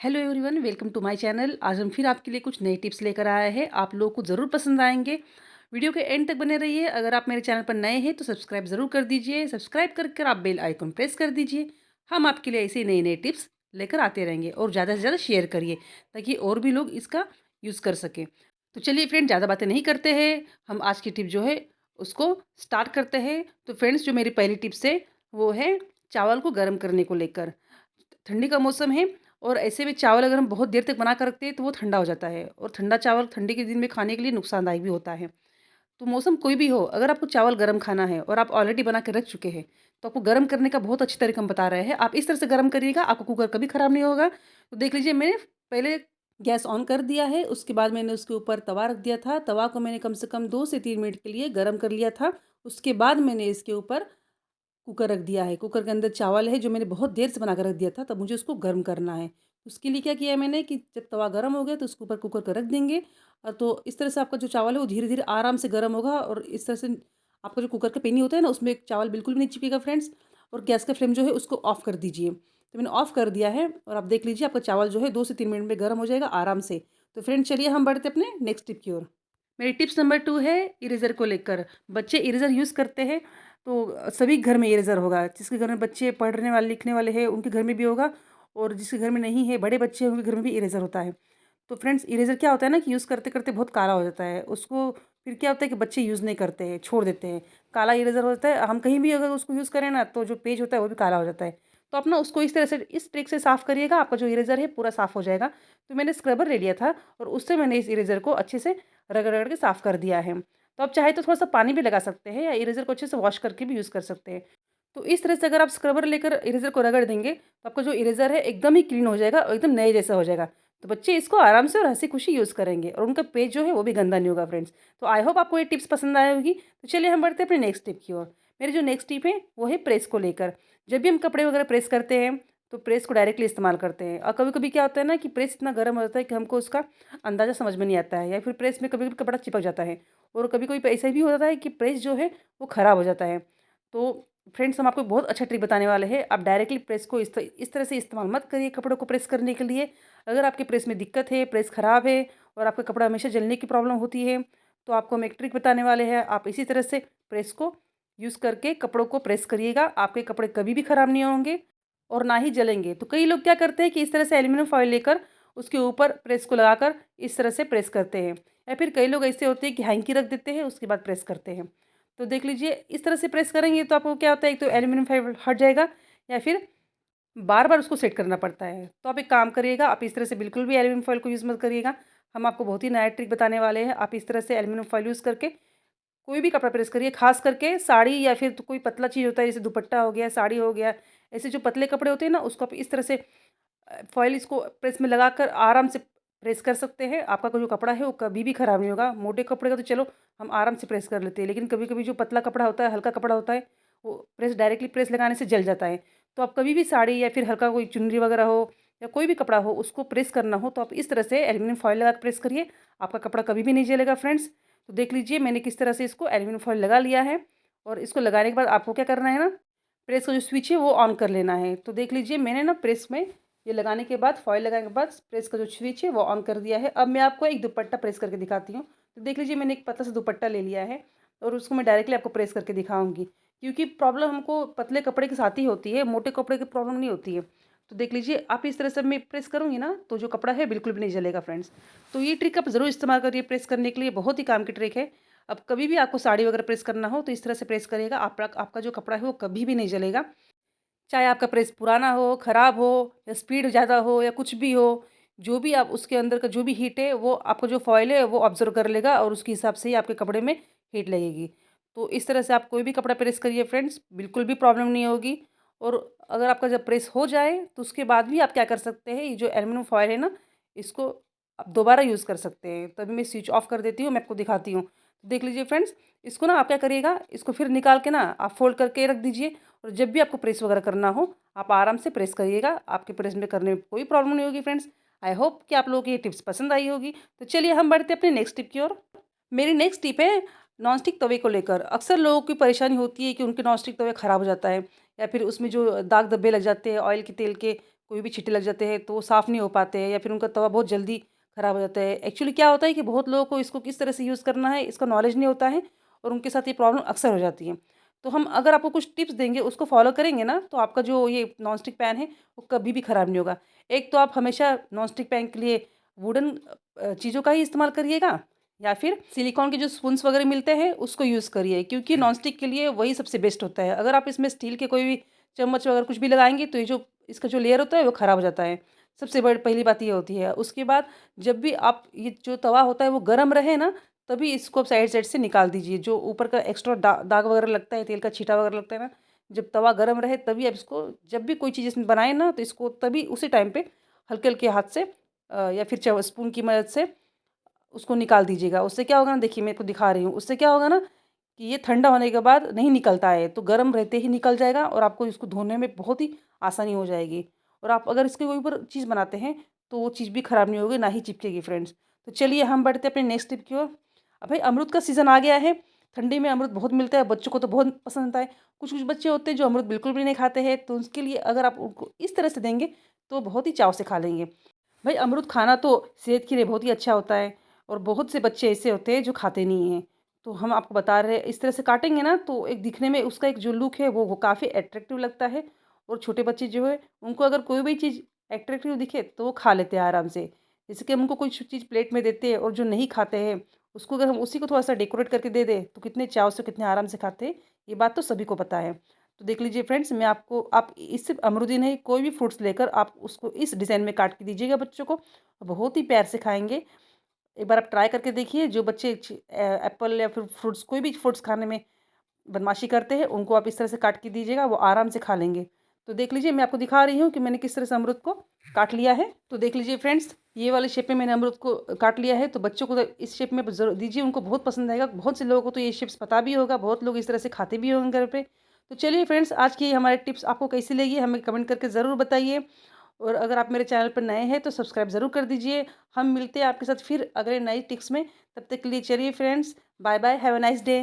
Hello everyone, welcome to my channel. आज हम फिर आपके लिए कुछ नए टिप्स लेकर आए हैं। आप लोगों को ज़रूर पसंद आएंगे। वीडियो के एंड तक बने रहिए। अगर आप मेरे चैनल पर नए हैं तो सब्सक्राइब ज़रूर कर दीजिए। सब्सक्राइब कर आप बेल आइकन प्रेस कर दीजिए। हम आपके लिए ऐसे नए नए टिप्स लेकर आते रहेंगे और ज़्यादा से ज़्यादा शेयर करिए ताकि और भी लोग इसका यूज़ कर सकें। तो चलिए फ्रेंड, ज़्यादा बातें नहीं करते हैं, हम आज की टिप जो है उसको स्टार्ट करते हैं। तो फ्रेंड्स, जो मेरी पहली टिप्स है वो है चावल को गर्म करने को लेकर। ठंडी का मौसम है और ऐसे में चावल अगर हम बहुत देर तक बना कर रखते हैं तो वो ठंडा हो जाता है और ठंडा चावल ठंडी के दिन में खाने के लिए नुकसानदायक भी होता है। तो मौसम कोई भी हो, अगर आपको चावल गरम खाना है और आप ऑलरेडी बना के रख चुके हैं, तो आपको गरम करने का बहुत अच्छी तरीका हम बता रहे हैं। आप इस तरह से गरम करिएगा, आपका कुकर कभी खराब नहीं होगा। तो देख लीजिए, मैंने पहले गैस ऑन कर दिया है, उसके बाद मैंने उसके ऊपर तवा रख दिया था। तवा को मैंने कम से कम 2 से 3 मिनट के लिए गरम कर लिया था। उसके बाद मैंने इसके ऊपर कुकर रख दिया है। कुकर के अंदर चावल है जो मैंने बहुत देर से बना कर रख दिया था, तब मुझे उसको गर्म करना है। उसके लिए क्या किया है मैंने कि जब तवा गर्म हो गया तो उसके ऊपर कुकर को रख देंगे। तो इस तरह से आपका जो चावल है वो धीरे-धीरे आराम से गर्म होगा और इस तरह से आपका जो कुकर का पेनी होता है ना, उसमें चावल बिल्कुल भी नहीं चिपकेगा फ्रेंड्स। और गैस का फ्लेम जो है उसको ऑफ कर दीजिए। तो मैंने ऑफ कर दिया है और आप देख लीजिए, आपका चावल जो है 2 से 3 मिनट में गर्म हो जाएगा आराम से। तो फ्रेंड, चलिए हम बढ़ते अपने नेक्स्ट टिप की ओर। मेरी टिप्स नंबर 2 है इरेज़र को लेकर। बच्चे इरेज़र यूज़ करते हैं, तो सभी घर में इरेज़र होगा। जिसके घर में बच्चे पढ़ने वाले, लिखने वाले हैं, उनके घर में भी होगा और जिसके घर में नहीं है, बड़े बच्चे हैं, उनके घर में भी इरेज़र होता है। तो फ्रेंड्स, इरेज़र क्या होता है ना कि यूज़ करते-करते बहुत काला हो जाता है। उसको फिर क्या होता है कि बच्चे यूज़ नहीं करते हैं, छोड़ देते हैं। काला इरेज़र होता है, हम कहीं भी अगर उसको यूज़ करें ना, तो जो पेज होता है वो भी काला हो जाता है। तो आप ना उसको इस तरह से, इस ट्रिक से साफ़ करिएगा, आपका जो इरेज़र है पूरा साफ़ हो जाएगा। तो मैंने स्क्रबर ले लिया था और उससे मैंने इस इरेज़र को अच्छे से रगड़-रगड़ के साफ़ कर दिया है। तो आप चाहे तो थोड़ा-सा पानी भी लगा सकते हैं या इरेज़र को अच्छे से वॉश करके भी यूज़ कर सकते हैं। तो इस तरह से अगर आप स्क्रबर लेकर इरेज़र को रगड़ देंगे, तो आपका जो इरेज़र है एकदम ही क्लीन हो जाएगा और एकदम नए जैसा हो जाएगा। तो बच्चे इसको आराम से और हँसी-खुशी यूज़ करेंगे और उनका पेज जो है वो भी गंदा नहीं होगा फ्रेंड्स। तो आई होप आपको ये टिप्स पसंद आई होगी। तो चलिए हम बढ़ते हैं अपनी नेक्स्ट टिप की ओर। मेरी जो नेक्स्ट टिप है वो है प्रेस को लेकर। जब भी हम कपड़े वगैरह प्रेस करते हैं, तो प्रेस को डायरेक्टली इस्तेमाल करते हैं और कभी-कभी क्या होता है ना कि प्रेस इतना गर्म हो जाता है कि हमको उसका अंदाज़ा समझ में नहीं आता है या फिर प्रेस में कभी-कभी कपड़ा चिपक जाता है और कभी-कभी ऐसा भी हो जाता है कि प्रेस जो है वो ख़राब हो जाता है। तो फ्रेंड्स, हम आपको बहुत अच्छा ट्रिक बताने वाले हैं। आप डायरेक्टली प्रेस को इस तरह से इस्तेमाल मत करिए कपड़ों को प्रेस करने के लिए। अगर आपके प्रेस में दिक्कत है, प्रेस ख़राब है और आपका कपड़ा हमेशा जलने की प्रॉब्लम होती है, तो आपको हम एक ट्रिक बताने वाले हैं। आप इसी तरह से प्रेस को यूज़ करके कपड़ों को प्रेस करिएगा। आपके कपड़े कभी भी ख़राब नहीं होंगे और ना ही जलेंगे। तो कई लोग क्या करते हैं कि इस तरह से एल्युमिनियम फॉइल लेकर उसके ऊपर प्रेस को लगाकर इस तरह से प्रेस करते हैं, या फिर कई लोग ऐसे होते हैं कि हैंकी रख देते हैं, उसके बाद प्रेस करते हैं। तो देख लीजिए, इस तरह से प्रेस करेंगे तो आपको क्या होता है, एक तो एल्युमिनियम फाइबर हट जाएगा या फिर बार-बार उसको सेट करना पड़ता है। तो आप एक काम करिएगा, आप इस तरह से बिल्कुल भी एल्युमिनियम फॉइल को यूज़ मत करिएगा। हम आपको बहुत ही नया ट्रिक बताने वाले हैं। आप इस तरह से एल्युमिनियम फॉइल यूज़ करके कोई भी कपड़ा प्रेस करिए, ख़ास करके साड़ी या फिर तो कोई पतला चीज़ होता है, जैसे दुपट्टा हो गया, साड़ी हो गया, ऐसे जो पतले कपड़े होते हैं ना, उसको आप इस तरह से फ़ॉइल इसको प्रेस में लगाकर आराम से प्रेस कर सकते हैं। आपका कोई जो कपड़ा है वो कभी भी ख़राब नहीं होगा। मोटे कपड़े का तो चलो हम आराम से प्रेस कर लेते हैं, लेकिन कभी-कभी जो पतला कपड़ा होता है, हल्का कपड़ा होता है, वो डायरेक्टली प्रेस लगाने से जल जाता है। तो आप कभी भी साड़ी या फिर हल्का कोई चुन्नी वग़ैरह हो या कोई भी कपड़ा हो, उसको प्रेस करना हो, तो आप इस तरह से एल्युमिनियम फ़ॉइल लगा के प्रेस करिए। आपका कपड़ा कभी भी नहीं जलेगा फ्रेंड्स। तो देख लीजिए, मैंने किस तरह से इसको एल्युमिनियम फ़ॉइल लगा लिया है और इसको लगाने के बाद आपको क्या करना है ना, प्रेस का जो स्विच है वो ऑन कर लेना है। तो देख लीजिए, मैंने ना प्रेस में ये लगाने के बाद, फ़ॉइल लगाने के बाद प्रेस का जो स्विच है वो ऑन कर दिया है। अब मैं आपको एक दुपट्टा प्रेस करके दिखाती हूँ। तो देख लीजिए, मैंने एक पतला सा दुपट्टा ले लिया है और उसको मैं डायरेक्टली आपको प्रेस करके दिखाऊँगी, क्योंकि प्रॉब्लम हमको पतले कपड़े के साथ ही होती है, मोटे कपड़े की प्रॉब्लम नहीं होती है। तो देख लीजिए, आप इस तरह से मैं प्रेस करूँगी ना, तो जो कपड़ा है बिल्कुल भी नहीं जलेगा फ्रेंड्स। तो ये ट्रिक आप ज़रूर इस्तेमाल करिए प्रेस करने के लिए, बहुत ही काम की ट्रिक है। अब कभी भी आपको साड़ी वगैरह प्रेस करना हो तो इस तरह से प्रेस करिएगा, आपका जो कपड़ा है वो कभी भी नहीं जलेगा। चाहे आपका प्रेस पुराना हो, ख़राब हो या स्पीड ज़्यादा हो या कुछ भी हो, जो भी आप उसके अंदर का जो भी हीट है वो आपका जो फ़ॉइल है वो ऑब्ज़र्व कर लेगा और उसके हिसाब से ही आपके कपड़े में हीट लगेगी। तो इस तरह से आप कोई भी कपड़ा प्रेस करिए फ्रेंड्स, बिल्कुल भी प्रॉब्लम नहीं होगी। और अगर आपका जब प्रेस हो जाए तो उसके बाद भी आप क्या कर सकते हैं, ये जो एल्युमिनियम फ़ॉइल है ना, इसको आप दोबारा यूज़ कर सकते हैं। तभी मैं स्विच ऑफ कर देती हूँ, मैं आपको दिखाती हूँ। देख लीजिए फ्रेंड्स, इसको ना आप क्या करिएगा, इसको फिर निकाल के ना आप फ़ोल्ड करके रख दीजिए और जब भी आपको प्रेस वगैरह करना हो, आप आराम से प्रेस करिएगा। आपके प्रेस में करने में कोई प्रॉब्लम नहीं होगी फ्रेंड्स। आई होप कि आप लोगों को ये टिप्स पसंद आई होगी। तो चलिए हम बढ़ते हैं अपनी नेक्स्ट टिप की ओर। मेरी नेक्स्ट टिप है नॉन स्टिक तवे को लेकर। अक्सर लोगों की परेशानी होती है कि उनके नॉन स्टिक तवे खराब हो जाता है या फिर उसमें जो दाग धब्बे लग जाते हैं ऑयल के, तेल के, कोई भी छींटे लग जाते हैं तो वो साफ़ नहीं हो पाते हैं, या फिर उनका तवा बहुत जल्दी ख़राब हो जाता है। एक्चुअली क्या होता है कि बहुत लोगों को इसको किस तरह से यूज़ करना है इसका नॉलेज नहीं होता है, और उनके साथ ये प्रॉब्लम अक्सर हो जाती है। तो हम अगर आपको कुछ टिप्स देंगे, उसको फ़ॉलो करेंगे ना, तो आपका जो ये नॉन स्टिक पैन है वो कभी भी ख़राब नहीं होगा। एक तो आप हमेशा नॉन स्टिक पैन के लिए वुडन चीज़ों का ही इस्तेमाल करिएगा, या फिर सिलिकॉन के जो स्पून्स वगैरह मिलते हैं उसको यूज़ करिए, क्योंकि नॉन स्टिक के लिए वही सबसे बेस्ट होता है। अगर आप इसमें स्टील के कोई भी चम्मच वगैरह कुछ भी लगाएँगे तो ये जो इसका जो लेयर होता है वो ख़राब हो जाता है। सबसे बड़ी पहली बात ये होती है। उसके बाद जब भी आप ये जो तवा होता है वो गरम रहे ना, तभी इसको आप साइड-साइड से निकाल दीजिए। जो ऊपर का एक्स्ट्रा दाग वगैरह लगता है, तेल का छींटा वगैरह लगता है ना, जब तवा गरम रहे तभी आप इसको, जब भी कोई चीज़ इसमें बनाएँ ना, तो इसको तभी उसी टाइम पे हल्के-हल्के हाथ से या फिर स्पून की मदद से उसको निकाल दीजिएगा। उससे क्या होगा ना, देखिए मैं आपको दिखा रही हूँ, उससे क्या होगा ना कि ये ठंडा होने के बाद नहीं निकलता है, तो गरम रहते ही निकल जाएगा और आपको इसको धोने में बहुत ही आसानी हो जाएगी। और आप अगर इसके ऊपर चीज़ बनाते हैं, तो वो चीज़ भी खराब नहीं होगी, ना ही चिपकेगी फ्रेंड्स। तो चलिए हम बढ़ते हैं अपने नेक्स्ट टिप की ओर। अब भाई अमरूद का सीज़न आ गया है, ठंडी में अमरूद बहुत मिलता है, बच्चों को तो बहुत पसंद आता है। कुछ-कुछ बच्चे होते हैं जो अमरूद बिल्कुल भी नहीं खाते हैं, तो उसके लिए अगर आप उनको इस तरह से देंगे, तो बहुत ही चाव से खा लेंगे। भाई अमरूद खाना तो सेहत के लिए बहुत ही अच्छा होता है, और बहुत से बच्चे ऐसे होते हैं जो खाते नहीं हैं। तो हम आपको बता रहे हैं, इस तरह से काटेंगे ना तो एक दिखने में उसका एक जो लुक है वो काफ़ी अट्रैक्टिव लगता है, और छोटे बच्चे जो है उनको अगर कोई भी चीज़ अट्रैक्टिव दिखे तो वो खा लेते हैं आराम से। जैसे कि हम उनको कोई चीज़ प्लेट में देते हैं और जो नहीं खाते हैं, उसको अगर हम उसी को थोड़ा-सा डेकोरेट करके दे दें तो कितने चाव से कितने आराम से खाते हैं, ये बात तो सभी को पता है। तो देख लीजिए फ्रेंड्स, मैं आपको, आप इस सिर्फ़ अमरूद ही नहीं, कोई भी फ्रूट्स लेकर आप उसको इस डिज़ाइन में काट के दीजिएगा बच्चों को, बहुत ही प्यार से खाएँगे। एक बार आप ट्राई करके देखिए, जो बच्चे एप्पल या फिर फ्रूट्स, कोई भी फ्रूट्स खाने में बदमाशी करते हैं, उनको आप इस तरह से काट के दीजिएगा, वो आराम से खा लेंगे। तो देख लीजिए, मैं आपको दिखा रही हूँ कि मैंने किस तरह से अमरूद को काट लिया है। तो देख लीजिए फ्रेंड्स, ये वाले शेप में मैंने अमरूद को काट लिया है, तो बच्चों को तो इस शेप में ज़रूर दीजिए, उनको बहुत पसंद आएगा। बहुत से लोगों को तो ये शेप्स पता भी होगा, बहुत लोग इस तरह से खाते भी होंगे घर पे। तो चलिए फ्रेंड्स, आज की हमारे टिप्स आपको कैसी लगी, हमें कमेंट करके ज़रूर बताइए। और अगर आप मेरे चैनल पर नए हैं तो सब्सक्राइब ज़रूर कर दीजिए। हम मिलते हैं आपके साथ फिर अगले नई टिप्स में। तब तक के लिए चलिए friends, bye bye, have a nice day.